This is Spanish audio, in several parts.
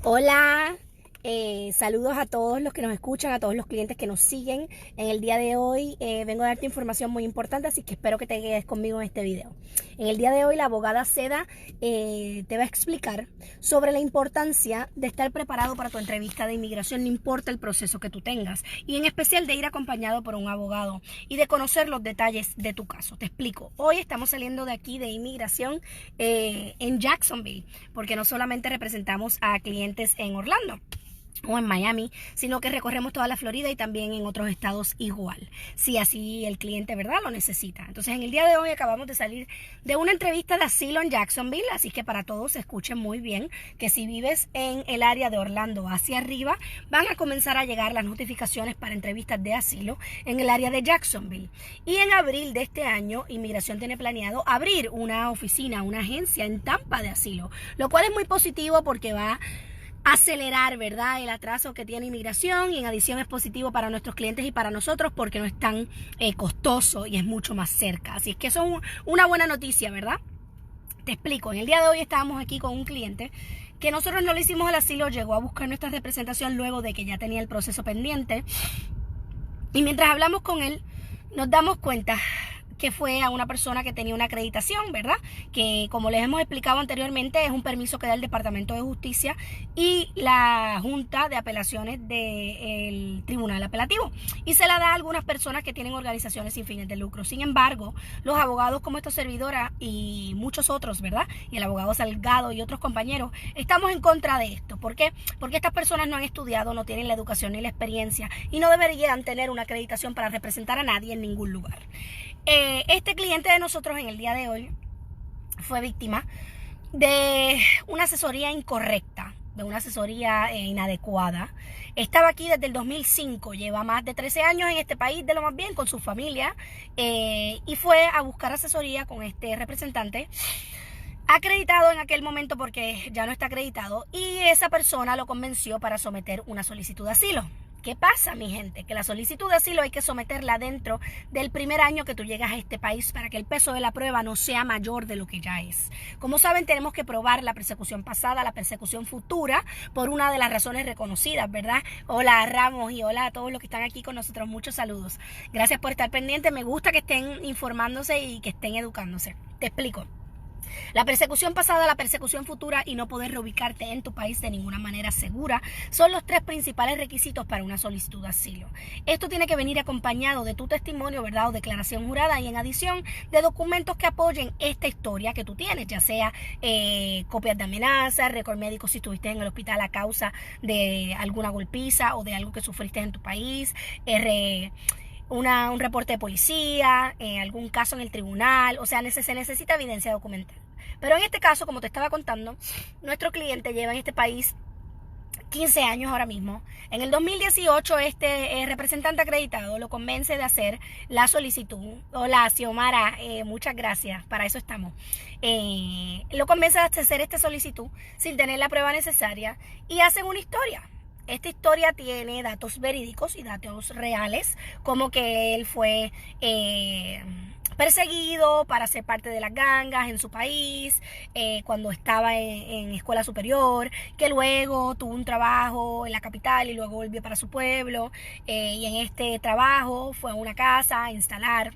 Hola, saludos a todos los que nos escuchan, a todos los clientes que nos siguen. En el día de hoy vengo a darte información muy importante, así que espero que te quedes conmigo en este video. En el día de hoy la abogada Seda te va a explicar sobre la importancia de estar preparado para tu entrevista de inmigración, no importa el proceso que tú tengas, y en especial de ir acompañado por un abogado y de conocer los detalles de tu caso. Te explico. Hoy estamos saliendo de aquí de inmigración en Jacksonville, porque no solamente representamos a clientes en Orlando o en Miami, sino que recorremos toda la Florida y también en otros estados igual, si así el cliente, ¿verdad?, lo necesita. Entonces, en el día de hoy acabamos de salir de una entrevista de asilo en Jacksonville, así que para todos escuchen muy bien que si vives en el área de Orlando hacia arriba, van a comenzar a llegar las notificaciones para entrevistas de asilo en el área de Jacksonville. Y en abril de este año, Inmigración tiene planeado abrir una oficina, una agencia en Tampa de asilo, lo cual es muy positivo porque va acelerar, ¿verdad?, el atraso que tiene inmigración, y en adición es positivo para nuestros clientes y para nosotros porque no es tan costoso y es mucho más cerca. Así es que eso es una buena noticia, ¿verdad? Te explico. En el día de hoy estábamos aquí con un cliente que nosotros no le hicimos el asilo, llegó a buscar nuestra representación luego de que ya tenía el proceso pendiente, y mientras hablamos con él nos damos cuenta que fue a una persona que tenía una acreditación, ¿verdad? Que, como les hemos explicado anteriormente, es un permiso que da el Departamento de Justicia y la Junta de Apelaciones del Tribunal Apelativo. Y se la da a algunas personas que tienen organizaciones sin fines de lucro. Sin embargo, los abogados como esta servidora y muchos otros, ¿verdad?, y el abogado Salgado y otros compañeros, estamos en contra de esto. ¿Por qué? Porque estas personas no han estudiado, no tienen la educación ni la experiencia y no deberían tener una acreditación para representar a nadie en ningún lugar. Este cliente de nosotros en el día de hoy fue víctima de una asesoría incorrecta, de una asesoría inadecuada. Estaba aquí desde el 2005, lleva más de 13 años en este país de lo más bien con su familia, y fue a buscar asesoría con este representante acreditado en aquel momento porque ya no está acreditado, y esa persona lo convenció para someter una solicitud de asilo. ¿Qué pasa, mi gente? Que la solicitud de asilo hay que someterla dentro del primer año que tú llegas a este país para que el peso de la prueba no sea mayor de lo que ya es. Como saben, tenemos que probar la persecución pasada, la persecución futura, por una de las razones reconocidas, ¿verdad? Hola, Ramos, y hola a todos los que están aquí con nosotros. Muchos saludos. Gracias por estar pendientes. Me gusta que estén informándose y que estén educándose. Te explico. La persecución pasada, la persecución futura y no poder reubicarte en tu país de ninguna manera segura son los tres principales requisitos para una solicitud de asilo. Esto tiene que venir acompañado de tu testimonio, ¿verdad?, o declaración jurada, y en adición de documentos que apoyen esta historia que tú tienes, ya sea copias de amenazas, récord médico si estuviste en el hospital a causa de alguna golpiza o de algo que sufriste en tu país, un reporte de policía, algún caso en el tribunal. O sea, se necesita evidencia documental. Pero en este caso, como te estaba contando, nuestro cliente lleva en este país 15 años ahora mismo. En el 2018 este representante acreditado lo convence de hacer la solicitud. Hola, Xiomara, muchas gracias, para eso estamos. Lo convence de hacer esta solicitud sin tener la prueba necesaria y hacen una historia. Esta historia tiene datos verídicos y datos reales, como que él fue perseguido para ser parte de las gangas en su país, cuando estaba en escuela superior, que luego tuvo un trabajo en la capital y luego volvió para su pueblo, y en este trabajo fue a una casa a instalar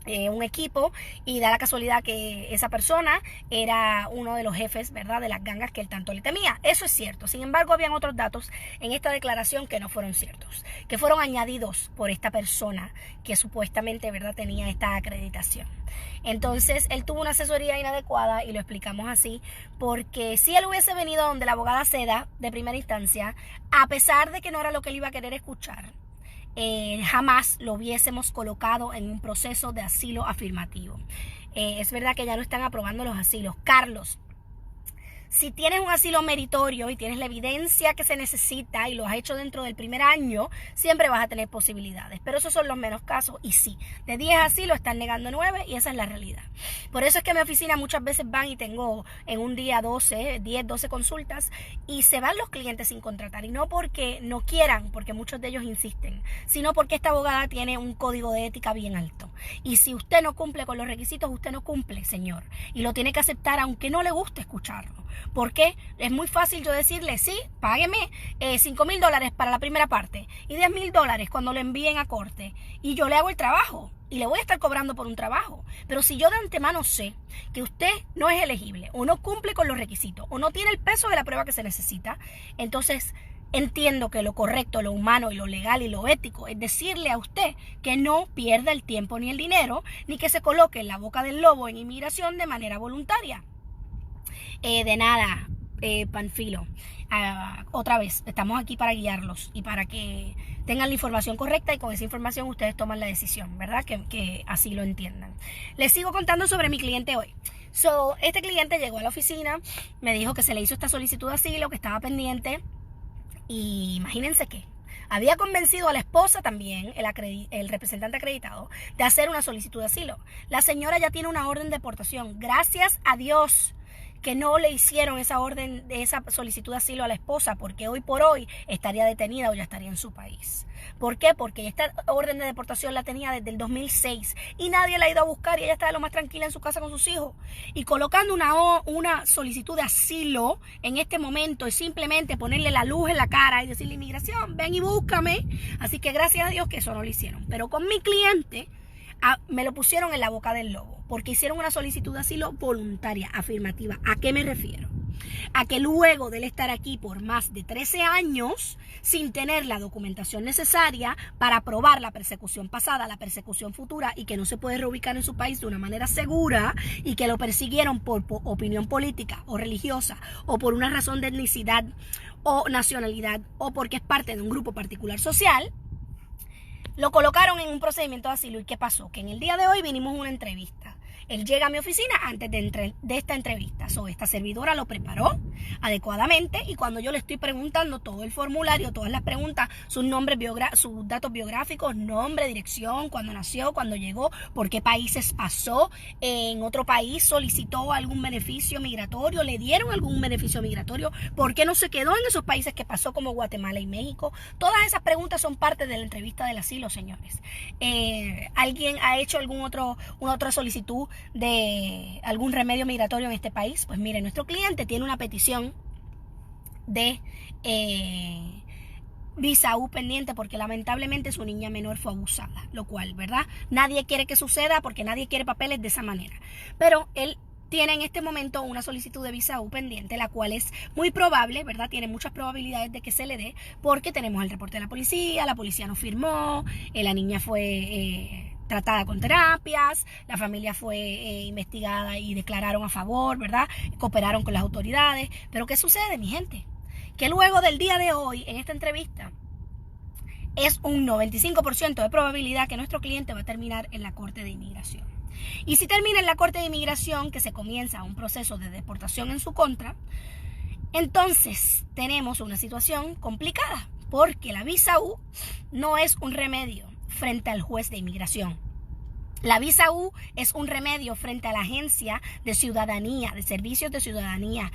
un equipo, y da la casualidad que esa persona era uno de los jefes, ¿verdad?, de las gangas que él tanto le temía. Eso es cierto. Sin embargo, habían otros datos en esta declaración que no fueron ciertos, que fueron añadidos por esta persona que supuestamente, ¿verdad?, tenía esta acreditación. Entonces, él tuvo una asesoría inadecuada, y lo explicamos así, porque si él hubiese venido donde la abogada Seda de primera instancia, a pesar de que no era lo que él iba a querer escuchar, jamás lo hubiésemos colocado en un proceso de asilo afirmativo. Es verdad que ya no están aprobando los asilos. Carlos, si tienes un asilo meritorio y tienes la evidencia que se necesita y lo has hecho dentro del primer año, siempre vas a tener posibilidades. Pero esos son los menos casos. Y sí, de 10 asilos están negando 9, y esa es la realidad. Por eso es que a mi oficina muchas veces van y tengo en un día 10, 12 consultas, y se van los clientes sin contratar. Y no porque no quieran, porque muchos de ellos insisten, sino porque esta abogada tiene un código de ética bien alto. Y si usted no cumple con los requisitos, usted no cumple, señor. Y lo tiene que aceptar aunque no le guste escucharlo. ¿Por qué? Es muy fácil yo decirle, sí, págueme $5,000 para la primera parte y $10,000 cuando lo envíen a corte y yo le hago el trabajo y le voy a estar cobrando por un trabajo. Pero si yo de antemano sé que usted no es elegible o no cumple con los requisitos o no tiene el peso de la prueba que se necesita, entonces entiendo que lo correcto, lo humano y lo legal y lo ético es decirle a usted que no pierda el tiempo ni el dinero, ni que se coloque en la boca del lobo en inmigración de manera voluntaria. De nada, Panfilo. Otra vez, estamos aquí para guiarlos y para que tengan la información correcta y con esa información ustedes toman la decisión, ¿verdad? Que así lo entiendan. Les sigo contando sobre mi cliente hoy. Este cliente llegó a la oficina, me dijo que se le hizo esta solicitud de asilo, que estaba pendiente. Y imagínense que había convencido a la esposa también, el representante acreditado, de hacer una solicitud de asilo. La señora ya tiene una orden de deportación. Gracias a Dios que no le hicieron esa solicitud de asilo a la esposa, porque hoy por hoy estaría detenida o ya estaría en su país. ¿Por qué? Porque esta orden de deportación la tenía desde el 2006 y nadie la ha ido a buscar y ella estaba lo más tranquila en su casa con sus hijos. Y colocando una solicitud de asilo en este momento es simplemente ponerle la luz en la cara y decirle, inmigración, ven y búscame. Así que gracias a Dios que eso no lo hicieron. Pero con mi cliente me lo pusieron en la boca del lobo, porque hicieron una solicitud de asilo voluntaria, afirmativa. ¿A qué me refiero? A que luego de él estar aquí por más de 13 años, sin tener la documentación necesaria para probar la persecución pasada, la persecución futura, y que no se puede reubicar en su país de una manera segura, y que lo persiguieron por opinión política o religiosa, o por una razón de etnicidad o nacionalidad, o porque es parte de un grupo particular social, lo colocaron en un procedimiento de asilo. ¿Y qué pasó? Que en el día de hoy vinimos a una entrevista. Él llega a mi oficina antes de esta entrevista. Esta servidora lo preparó adecuadamente y cuando yo le estoy preguntando todo el formulario, todas las preguntas, sus datos biográficos, nombre, dirección, cuándo nació, cuándo llegó, por qué países pasó, en otro país solicitó algún beneficio migratorio, le dieron algún beneficio migratorio, por qué no se quedó en esos países que pasó como Guatemala y México. Todas esas preguntas son parte de la entrevista del asilo, señores. ¿Alguien ha hecho una otra solicitud de algún remedio migratorio en este país? Pues mire, nuestro cliente tiene una petición de visa U pendiente porque lamentablemente su niña menor fue abusada, lo cual, ¿verdad? Nadie quiere que suceda porque nadie quiere papeles de esa manera, pero él tiene en este momento una solicitud de visa U pendiente, la cual es muy probable, ¿verdad? Tiene muchas probabilidades de que se le dé porque tenemos el reporte de la policía no firmó, la niña fue tratada con terapias, la familia fue investigada y declararon a favor, ¿verdad? Cooperaron con las autoridades. Pero ¿qué sucede, mi gente? Que luego del día de hoy, en esta entrevista, es un 95% de probabilidad que nuestro cliente va a terminar en la Corte de Inmigración. Y si termina en la Corte de Inmigración, que se comienza un proceso de deportación en su contra, entonces tenemos una situación complicada, porque la visa U no es un remedio frente al juez de inmigración. La visa U es un remedio frente a la agencia de ciudadanía, de servicios de ciudadanía,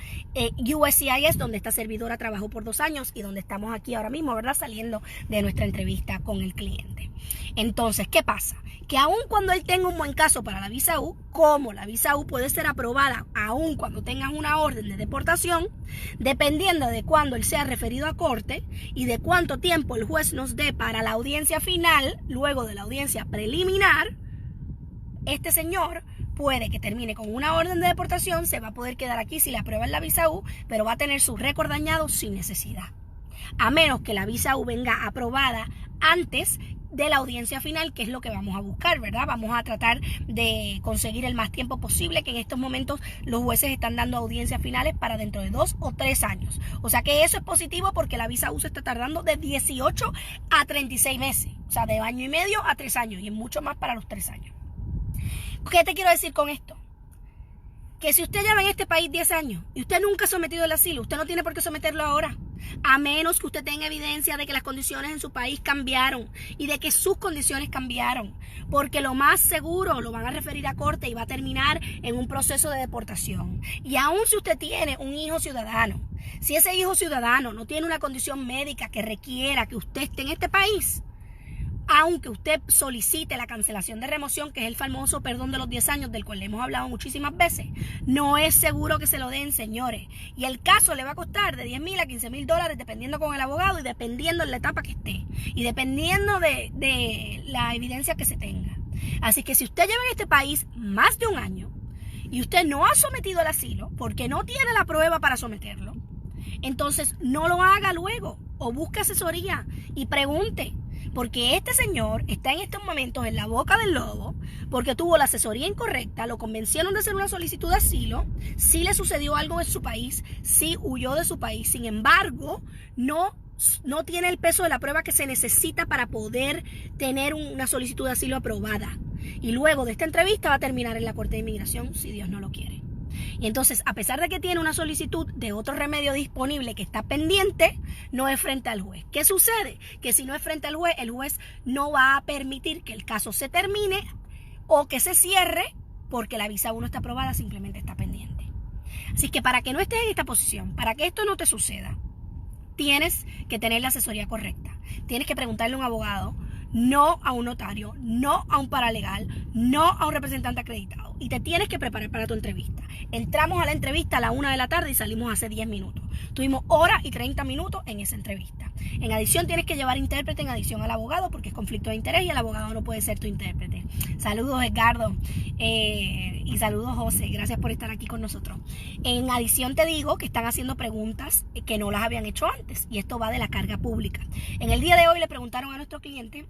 USCIS, donde esta servidora trabajó por 2 años y donde estamos aquí ahora mismo, ¿verdad? Saliendo de nuestra entrevista con el cliente. Entonces, ¿qué pasa? Que aun cuando él tenga un buen caso para la visa U, como la visa U puede ser aprobada aun cuando tengas una orden de deportación, dependiendo de cuándo él sea referido a corte y de cuánto tiempo el juez nos dé para la audiencia final, luego de la audiencia preliminar, este señor puede que termine con una orden de deportación, se va a poder quedar aquí si le aprueban la visa U, pero va a tener su récord dañado sin necesidad. A menos que la visa U venga aprobada antes de la audiencia final, que es lo que vamos a buscar, ¿verdad? Vamos a tratar de conseguir el más tiempo posible, que en estos momentos los jueces están dando audiencias finales para dentro de 2 o 3 años. O sea que eso es positivo porque la visa U se está tardando de 18 a 36 meses. O sea, de 1 año y medio a 3 años y es mucho más para los 3 años. ¿Qué te quiero decir con esto? Que si usted lleva en este país 10 años y usted nunca ha sometido el asilo, usted no tiene por qué someterlo ahora, a menos que usted tenga evidencia de que las condiciones en su país cambiaron y de que sus condiciones cambiaron, porque lo más seguro lo van a referir a corte y va a terminar en un proceso de deportación. Y aún si usted tiene un hijo ciudadano, si ese hijo ciudadano no tiene una condición médica que requiera que usted esté en este país, aunque usted solicite la cancelación de remoción, que es el famoso perdón de los 10 años del cual le hemos hablado muchísimas veces, no es seguro que se lo den, señores. Y el caso le va a costar de $10,000 a $15,000 dependiendo con el abogado y dependiendo en la etapa que esté y dependiendo de la evidencia que se tenga. Así que si usted lleva en este país más de un año y usted no ha sometido el asilo porque no tiene la prueba para someterlo, entonces no lo haga luego o busque asesoría y pregunte. Porque este señor está en estos momentos en la boca del lobo porque tuvo la asesoría incorrecta, lo convencieron de hacer una solicitud de asilo, sí le sucedió algo en su país, sí huyó de su país, sin embargo, no tiene el peso de la prueba que se necesita para poder tener una solicitud de asilo aprobada. Y luego de esta entrevista va a terminar en la Corte de Inmigración si Dios no lo quiere. Y entonces, a pesar de que tiene una solicitud de otro remedio disponible que está pendiente, no es frente al juez. ¿Qué sucede? Que si no es frente al juez, el juez no va a permitir que el caso se termine o que se cierre porque la visa 1 está aprobada, simplemente está pendiente. Así que para que no estés en esta posición, para que esto no te suceda, tienes que tener la asesoría correcta. Tienes que preguntarle a un abogado, no a un notario, no a un paralegal, no a un representante acreditado. Y te tienes que preparar para tu entrevista. Entramos a la entrevista a la 1 de la tarde y salimos hace 10 minutos. Tuvimos hora y 30 minutos en esa entrevista. En adición tienes que llevar intérprete en adición al abogado porque es conflicto de interés y el abogado no puede ser tu intérprete. Saludos, Edgardo, y saludos, José. Gracias por estar aquí con nosotros. En adición te digo que están haciendo preguntas que no las habían hecho antes y esto va de la carga pública. En el día de hoy le preguntaron a nuestro cliente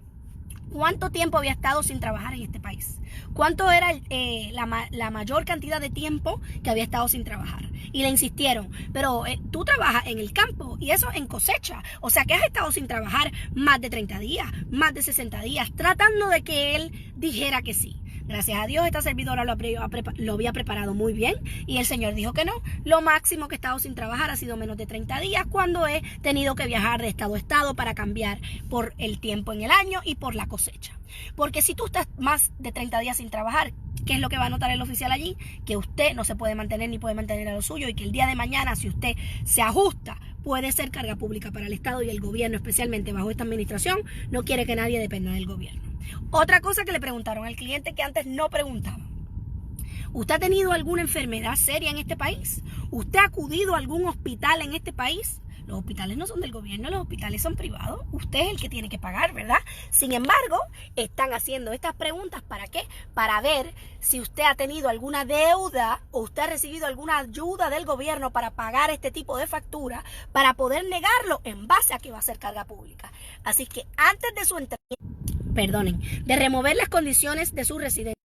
¿cuánto tiempo había estado sin trabajar en este país? ¿Cuánto era la mayor cantidad de tiempo que había estado sin trabajar? Y le insistieron, pero tú trabajas en el campo y eso en cosecha. O sea que has estado sin trabajar más de 30 días, más de 60 días, tratando de que él dijera que sí. Gracias a Dios esta servidora lo había preparado muy bien y el señor dijo que no. Lo máximo que he estado sin trabajar ha sido menos de 30 días cuando he tenido que viajar de estado a estado para cambiar por el tiempo en el año y por la cosecha. Porque si tú estás más de 30 días sin trabajar, ¿qué es lo que va a notar el oficial allí? Que usted no se puede mantener ni puede mantener a lo suyo y que el día de mañana, si usted se ajusta, puede ser carga pública para el Estado y el gobierno, especialmente bajo esta administración, no quiere que nadie dependa del gobierno. Otra cosa que le preguntaron al cliente que antes no preguntaban. ¿Usted ha tenido alguna enfermedad seria en este país? ¿Usted ha acudido a algún hospital en este país? Los hospitales no son del gobierno, los hospitales son privados. Usted es el que tiene que pagar, ¿verdad? Sin embargo, están haciendo estas preguntas, ¿para qué? Para ver si usted ha tenido alguna deuda o usted ha recibido alguna ayuda del gobierno para pagar este tipo de factura, para poder negarlo en base a que va a ser carga pública. Así que antes de su de remover las condiciones de su residencia,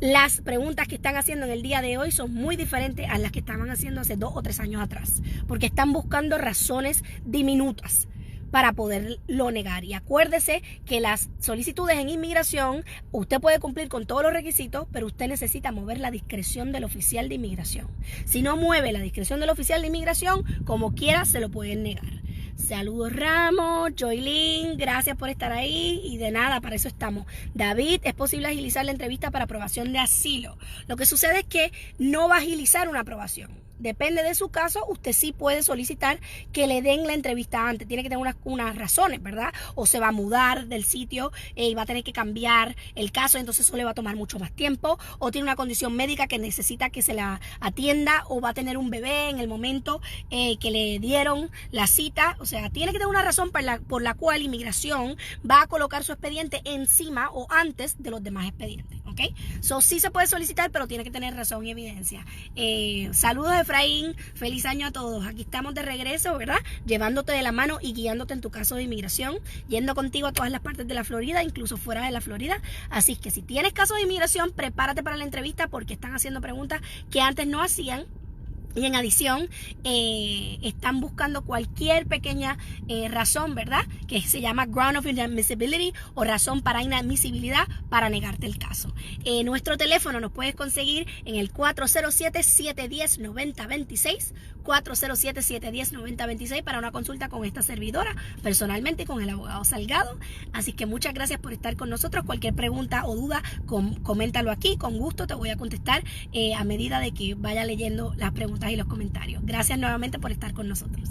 las preguntas que están haciendo en el día de hoy son muy diferentes a las que estaban haciendo hace 2 o 3 años atrás, porque están buscando razones diminutas para poderlo negar. Y acuérdese que las solicitudes en inmigración, usted puede cumplir con todos los requisitos, pero usted necesita mover la discreción del oficial de inmigración. Si no mueve la discreción del oficial de inmigración, como quiera se lo pueden negar. Saludos Ramos, Joylyn, gracias por estar ahí y de nada, para eso estamos. David, es posible agilizar la entrevista para aprobación de asilo. Lo que sucede es que no va a agilizar una aprobación. Depende de su caso, usted sí puede solicitar que le den la entrevista antes. Tiene que tener unas razones, ¿verdad? O se va a mudar del sitio y va a tener que cambiar el caso, entonces eso le va a tomar mucho más tiempo. O tiene una condición médica que necesita que se la atienda o va a tener un bebé en el momento que le dieron la cita. O sea, tiene que tener una razón por la cual inmigración va a colocar su expediente encima o antes de los demás expedientes, ¿ok? So, sí se puede solicitar, pero tiene que tener razón y evidencia. Saludos Efraín, feliz año a todos. Aquí estamos de regreso, ¿verdad? Llevándote de la mano y guiándote en tu caso de inmigración, yendo contigo a todas las partes de la Florida, incluso fuera de la Florida. Así que si tienes caso de inmigración, prepárate para la entrevista porque están haciendo preguntas que antes no hacían. Y en adición, están buscando cualquier pequeña razón, ¿verdad? Que se llama ground of inadmissibility o razón para inadmisibilidad para negarte el caso. Nuestro teléfono nos puedes conseguir en el 407-710-9026, 407-710-9026 para una consulta con esta servidora, personalmente con el abogado Salgado. Así que muchas gracias por estar con nosotros. Cualquier pregunta o duda, coméntalo aquí, con gusto te voy a contestar a medida de que vaya leyendo las preguntas y los comentarios. Gracias nuevamente por estar con nosotros.